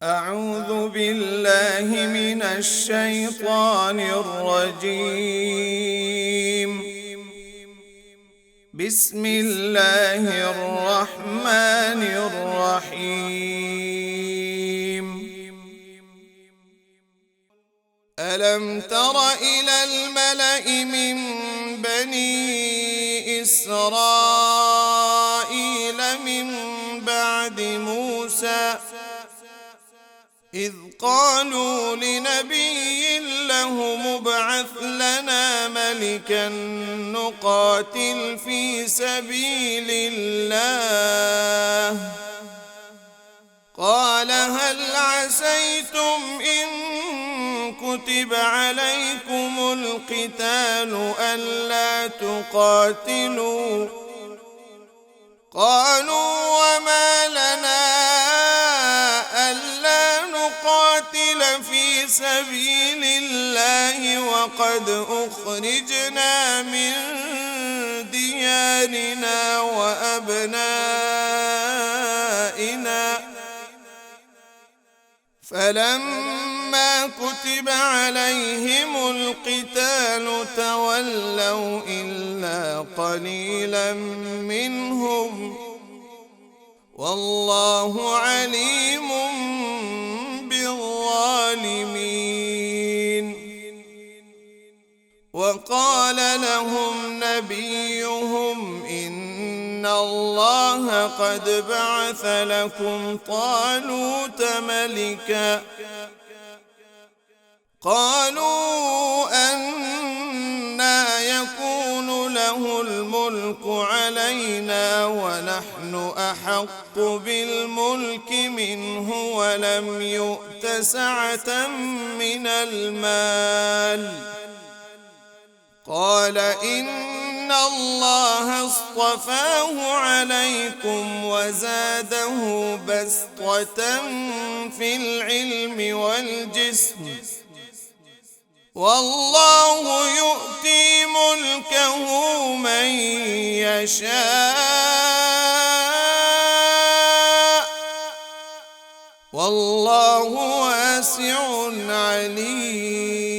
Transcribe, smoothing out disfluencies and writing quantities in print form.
أعوذ بالله من الشيطان الرجيم. بسم الله الرحمن الرحيم. ألم تر إلى الملأ من بني إسرائيل من بعد موسى إذ قالوا لنبي له ابعث لنا ملكا نقاتل في سبيل الله قال هل عسيتم إن كتب عليكم القتال ألا تقاتلوا قالوا وما لنا ألا نقاتل في سبيل الله وقد أخرجنا من ديارنا وأبنائنا فلما كتب عليهم القتال تولوا إلا قليلا منهم والله عليم بالظالمين. وقال لهم نبيهم إن الله قد بعث لكم طالوت ملكا قالوا أنى يكون له الملك علينا ونحن أحق بالملك منه ولم يؤت سعة من المال قال إن الله اصطفاه عليكم وزاده بسطة في العلم والجسم والله يؤتي ملكه من يشاء والله واسع عليم.